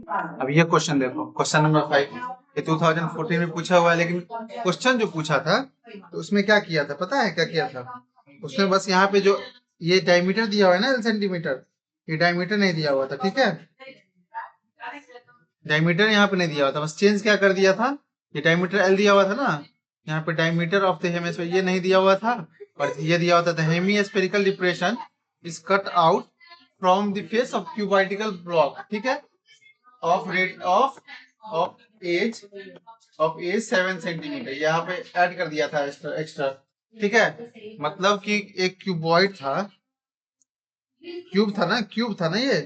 अब ये क्वेश्चन देखो, क्वेश्चन नंबर 5 ये 2014 में पूछा हुआ है, लेकिन क्वेश्चन जो पूछा था तो उसमें क्या किया था पता है? क्या किया था उसने? बस यहाँ पे जो ये डायमीटर दिया हुआ है ना, एल सेंटीमीटर, ये डायमीटर नहीं दिया हुआ था, ठीक है? डायमीटर यहाँ पे नहीं दिया हुआ था, बस चेंज क्या कर दिया था, ये डायमीटर एल दिया हुआ था ना, यहाँ पे डायमीटर ऑफ द हेमिस्फीयर ये नहीं दिया हुआ था, और ये दिया हुआ था the hemispherical depression is cut out from the face of cubical block, ठीक है? Of rate of edge 7 centimetre, यहाँ पे ऐड कर दिया था एक्स्ट्रा, ठीक है? मतलब कि एक क्यूबॉइड था, क्यूब था ना, ये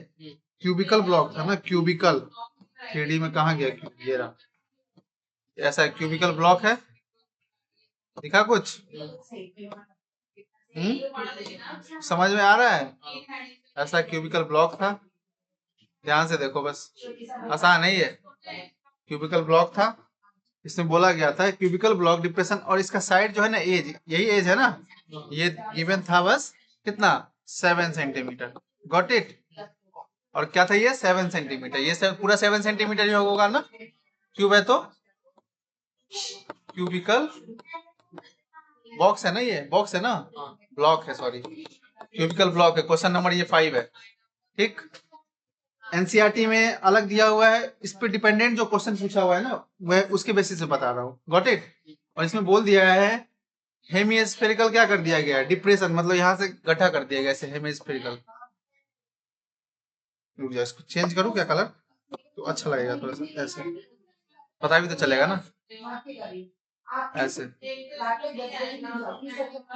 क्यूबिकल ब्लॉक था ना, क्यूबिकल 3D में कहा गया क्यूब, ये रहा, ऐसा क्यूबिकल ब्लॉक है, दिखा कुछ? समझ में आ रहा है? ऐसा क्यूबिकल ब्लॉक था, ध्यान से देखो, बस आसान नहीं है, क्यूबिकल ब्लॉक था, इसमें बोला गया था क्यूबिकल ब्लॉक डिप्रेशन, और इसका साइड जो है ना, एज, यही एज है ना, ये गिवन था बस कितना, 7 सेंटीमीटर, गॉट इट? और क्या था ये, 7 सेंटीमीटर, ये पूरा 7 सेंटीमीटर ही होगा ना, क्यूब है तो क्यूबिकल बॉक्स है ना, ये बॉक्स है ना, ब्लॉक है, सॉरी क्यूबिकल ब्लॉक है। क्वेश्चन नंबर ये 5 है, ठीक? एनसीईआरटी में अलग दिया हुआ है, इस पे डिपेंडेंट जो क्वेश्चन पूछा हुआ है ना, वह उसके बेसिस से बता रहा हूँ, गॉट इट? और इसमें बोल दिया है हेमिस्फेरिकल क्या कर दिया गया है, डिप्रेशन, मतलब यहाँ से गड्ढा कर दिया गया ऐसे हेमिस्फेरिकल। रुक जाओ, इसको चेंज करूँ क्या कलर, तो अच्छा लगेगा थोड़ा सा, ऐसे पता भी तो चलेगा ना, ऐसे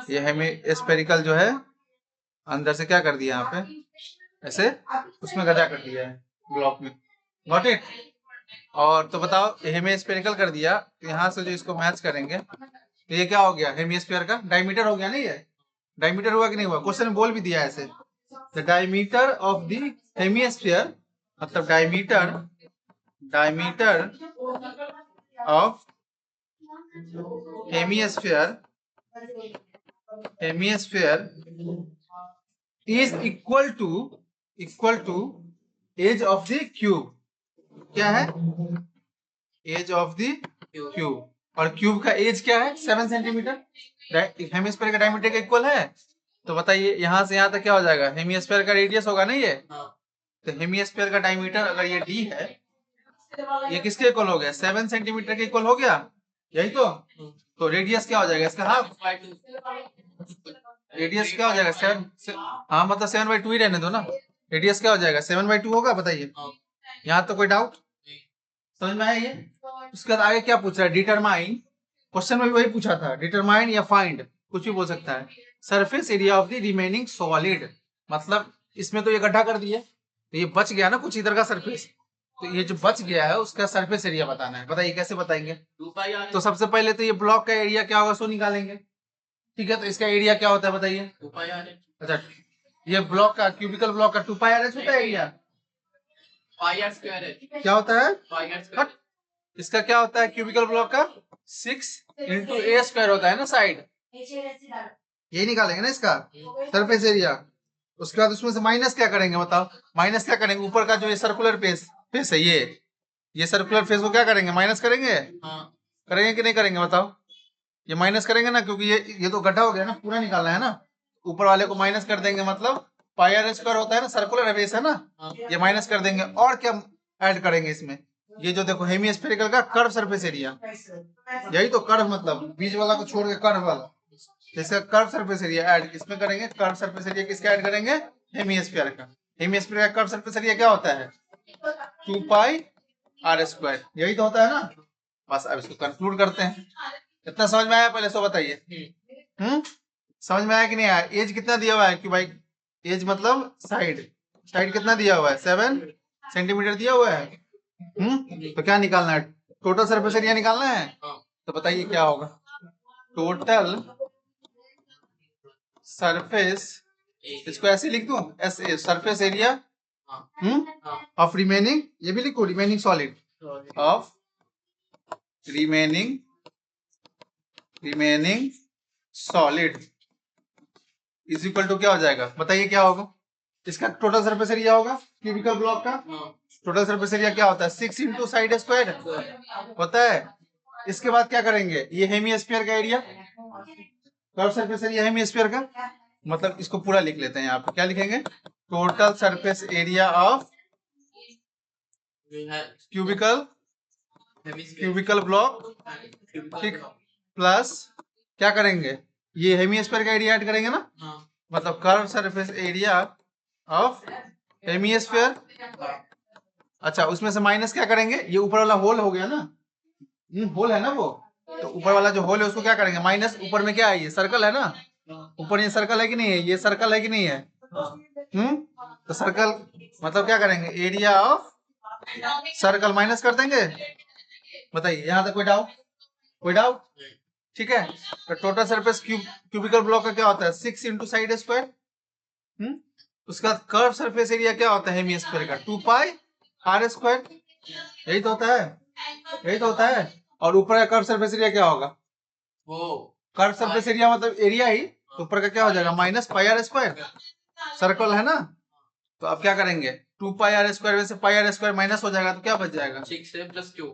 ये हेमिस्फेरिकल जो है अंदर से क्या कर दिया यहाँ पे, ऐसे उसमें गड्ढा कर दिया है ब्लॉक में, गॉट इट? और तो बताओ, हेमिस्फेरिकल कर दिया, तो यहाँ से जो इसको मैच करेंगे तो ये क्या हो गया, हेमिस्फीयर का डायमीटर हो गया नहीं, ये डायमीटर हुआ कि नहीं हुआ? क्वेश्चन में बोल भी दिया है ऐसे, the diameter of the hemisphere, मतलब diameter of hemisphere is equal to edge of the cube, क्या है, एज ऑफ द क्यूब, और क्यूब का एज क्या है, 7 सेंटीमीटर, हेमिस्फीयर का डायमीटर का इक्वल है, तो बताइए यहाँ से यहाँ तक क्या हो जाएगा, हेमिस्फीयर का रेडियस होगा ना ये, तो हेमिस्फीयर का डायमीटर अगर ये डी है, ये किसके इक्वल हो गया, 7 सेंटीमीटर के इक्वल हो गया, यही तो रेडियस क्या हो जाएगा इसका, हाफ, रेडियस क्या हो जाएगा, 7, हाँ मतलब 7/2 ही रहने दो ना, रेडियस क्या हो जाएगा, 7/2 होगा, बताइए, यहाँ तो कोई डाउट, समझ में आया ये? उसके बाद आगे क्या पूछ रहा है, डिटरमाइन, क्वेश्चन में भी वही पूछा था, डिटरमाइन या फाइंड, कुछ भी बोल सकता है, surface area of the remaining solid, मतलब इसमें तो ये गड्ढा कर दिया, तो ये बच गया ना कुछ इधर का सरफेस, तो ये जो बच गया है उसका सरफेस एरिया बताना है, बताइए कैसे बताएंगे? तो सबसे पहले तो ये ब्लॉक का एरिया क्या होगा, सो निकालेंगे, ठीक है? तो इसका एरिया क्या होता है बताइए? अच्छा, ये ब्लॉक का, क्यूबिकल ब्लॉक का 2πr होता है एरिया, क्या होता है, इसका क्या होता है, क्यूबिकल ब्लॉक का 6 × a² होता है ना साइड, यही निकालेंगे ना इसका सरफेस एरिया। उसके बाद उसमें से माइनस क्या करेंगे बताओ, माइनस क्या करेंगे, ऊपर का जो ये सर्कुलर फेस है, ये सर्कुलर फेस को क्या करेंगे, माइनस करेंगे, करेंगे कि नहीं करेंगे बताओ? ये माइनस करेंगे ना, क्योंकि ये तो गड्ढा हो गया ना, पूरा निकालना है ना, ऊपर वाले को माइनस कर देंगे, मतलब πr² होता है ना, सर्कुलर फेस है ना, ये माइनस कर देंगे, और क्या ऐड करेंगे इसमें, ये जो देखो हेमिस्फेरिकल का कर्व सरफेस एरिया, यही तो कर्व, मतलब बीच वाला को छोड़ के कर्व वाला, जैसे कर्व सरफेस एरिया ऐड इसमें करेंगे, कर्व सरफेस एरिया किसका ऐड करेंगे, हेमिस्फीयर का, हेमिस्फीयर का कर्व सरफेस एरिया क्या होता है, 2πr², यही तो होता है ना। बस अब इसको कंक्लूड करते हैं, इतना समझ में आया, पहले सो बताइए, समझ में आया कि नहीं आया? एज कितना दिया हुआ है कि भाई, एज मतलब साइड कितना दिया हुआ है, 7 सेंटीमीटर दिया हुआ है, तो क्या निकालना है, टोटल सरफेस एरिया निकालना है, तो बताइए क्या होगा, टोटल सरफेस, इसको ऐसे लिख दूं, ऐसे सरफेस एरिया ऑफ रिमेनिंग, ये भी लिखो, remaining solid of remaining solid is equal to क्या हो जाएगा, बताइए क्या होगा, इसका टोटल सरफेस एरिया होगा क्यूबिकल ब्लॉक का, टोटल सरफेस एरिया क्या होता है 6 इंटू साइड स्क्वायर होता है। इसके बाद क्या करेंगे, ये हेमिस्फीयर का area, curve surface area hemisphere का, मतलब इसको पूरा लिख लेते हैं यहाँ पे, क्या लिखेंगे, total surface area of cubical block, ठीक, प्लस क्या करेंगे, ये हेमिस्फीयर का एरिया ऐड करेंगे ना, मतलब curve surface area of hemisphere. अच्छा, उसमें से माइनस क्या करेंगे, ये ऊपर वाला होल हो गया ना, होल है ना वो, तो ऊपर वाला जो होल है उसको क्या करेंगे माइनस, ऊपर में क्या है, ये सर्कल है ना, ऊपर ये सर्कल है कि नहीं है, ये सर्कल है कि नहीं है, तो सर्कल मतलब क्या करेंगे, एरिया ऑफ सर्कल माइनस कर देंगे। बताइए यहाँ तक कोई डाउट, कोई डाउट, ठीक है। तो टोटल सरफेस क्यूबिकल ब्लॉक का क्या होता है 6 इंटू साइड स्क्वायर, उसका कर्व सरफेस एरिया क्या होता है हेमिस्फीयर का 2 पाई आर स्क्वायर, यही तो होता है, यही तो होता है। और ऊपर का कर्व सरफेस एरिया क्या होगा, वो कर्व सरफेस एरिया मतलब एरिया ही, तो ऊपर का क्या हो जाएगा minus pi R square, circle है ना, तो अब क्या करेंगे 2 पाई आर स्क्वायर में से पाई आर स्क्वायर माइनस हो जाएगा, तो क्या बच जाएगा 6 plus 2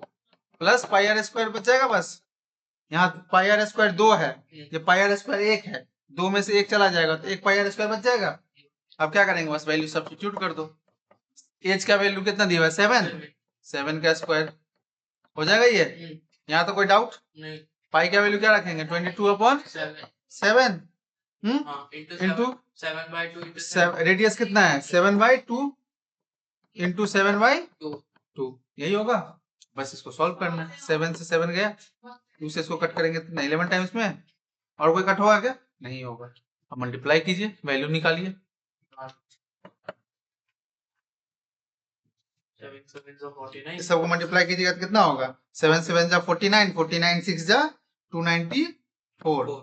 plus pi R square बच जाएगा बस। यहाँ पाई आर स्क्वायर 2 है, ये पाई आर स्क्वायर 1 है, 2 में से 1 चला जाएगा तो 1 पाई आर स्क्वायर बच जाएगा। अब क्या करेंगे, बस वैल्यू सब्स्टिट्यूट कर दो, एच का वैल्यू कितना दिया है 7, 7 का स्क्वायर हो जाएगा ये, यहाँ तो कोई डाउट नहीं। पाई का वैल्यू क्या रखेंगे 22/7 इंटू 7/2, रेडियस कितना है 7/2 इंटू 7/2, यही होगा। बस इसको सॉल्व करना है, 7 से 7 गया, 2 से इसको कट करेंगे तो 11 टाइम्स में, और कोई कट होगा क्या, नहीं होगा। अब मल्टीप्लाई कीजिए, वैल्यू निकालिए, 7 सबको मल्टीप्लाई कीजिएगा तो कितना होगा 7 7 जा 49, 49 6 जा 294,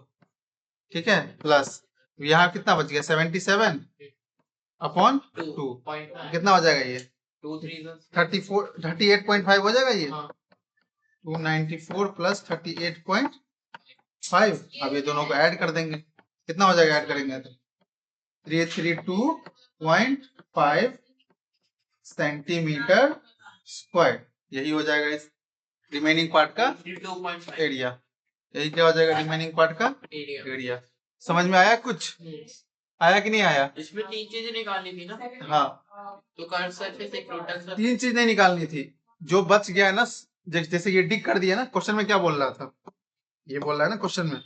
ठीक है, प्लस यहाँ कितना बच गया 77 अपॉन 2, कितना हो जाएगा ये 38.5 हो जाएगा ये, 294 प्लस 38.5। अब ये दोनों को ऐड कर देंगे, कितना हो जाएगा ऐड करेंगे तो 332.5 सेंटीमीटर स्क्वायर, यही हो जाएगा इस रिमेनिंग पार्ट का एरिया, यही क्या हो जाएगा रिमेनिंग पार्ट का एरिया। समझ में आया कुछ, आया कि नहीं आया, इसमें 3 चीजें निकालनी थी ना, हाँ तो कर्व सरफेस एक टोटल 3 चीज नहीं निकालनी थी, जो बच गया है ना, जैसे ये डिक कर दिया ना, क्वेश्चन में क्या बोल रहा था, ये बोल रहा है ना क्वेश्चन में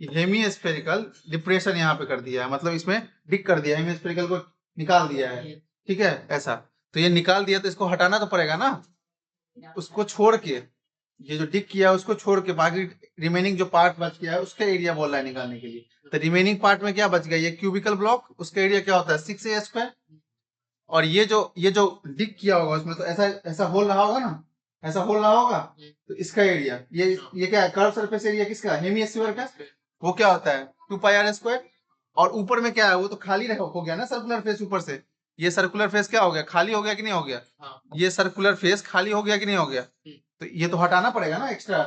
हेमिस्फेरिकल डिप्रेशन यहाँ पे कर दिया है, मतलब इसमें डिक कर दिया, हेमिस्फेरिकल को निकाल दिया है, ठीक है ऐसा, तो ये निकाल दिया तो इसको हटाना तो पड़ेगा ना, उसको छोड़ के, ये जो डिक किया है उसको छोड़ के बाकी रिमेनिंग जो पार्ट बच गया है उसका एरिया बोल रहा है निकालने के लिए। तो रिमेनिंग पार्ट में क्या बच गया, ये क्यूबिकल ब्लॉक, उसका एरिया क्या होता है 6a स्क्वायर, और ये जो डिक किया होगा उसमें तो ऐसा ऐसा होल रहा होगा ना, ऐसा होल रहा होगा, तो इसका एरिया ये क्या है कर्व सरफेस एरिया किसका हेमिस्फीयर का, वो क्या होता है 2 पाई आर स्क्वायर, और ऊपर में क्या है वो तो खाली हो गया ना सर्कुलर फेस, ऊपर से ये सर्कुलर फेस क्या हो गया खाली हो गया कि नहीं हो गया, ये सर्कुलर फेस खाली हो गया कि नहीं हो गया, तो ये तो हटाना पड़ेगा ना एक्स्ट्रा,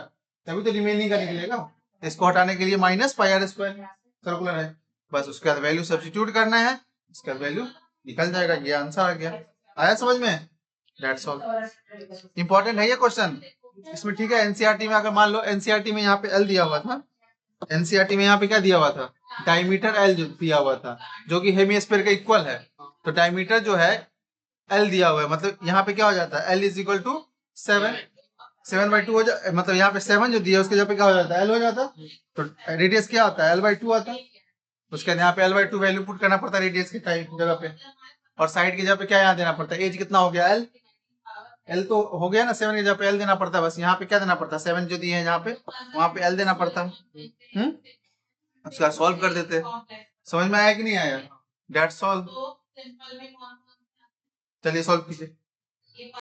तभी तो रिमेनिंग का निकलेगा। इसको हटाने के लिए minus pi R square circular है, बस उसके बाद वैल्यू सब्स्टिट्यूट करना है, इसका वैल्यू निकल जाएगा, ये आंसर आ गया। आया समझ में, दैट्स ऑल। इंपॉर्टेंट है ये क्वेश्चन इसमें, ठीक है। एनसीईआरटी में अगर मान लो एनसीईआरटी में यहाँ पे एल दिया हुआ था, एनसीईआरटी में यहाँ पे क्या दिया हुआ था डायमीटर एल दिया हुआ था जो कि हेमिस्फीयर का इक्वल है, तो डायमीटर जो है एल दिया हुआ है, मतलब यहाँ पे क्या हो जाता है एल इज इक्वल टू 7/2 हो जाता, मतलब यहाँ पे 7 जो दिया उसके जगह पे क्या हो जाता है एल हो जाता, तो रेडियस क्या होता है L/2 आता है, उसके बाद यहाँ पे L/2 वैल्यू पुट करना पड़ता है रेडियस की टाइप जगह पे, और साइड की जगह पे क्या यहाँ देना पड़ता है एज कितना हो गया एल तो हो गया ना, 7 की जगह पे एल देना पड़ता है, बस यहाँ पे क्या देना पड़ता है 7 जो दिए है यहाँ पे वहां पे एल देना पड़ता है, उसका सॉल्व कर देते। समझ में आया कि नहीं आया, दैट्स ऑल। चलिए सॉल्व कीजिए।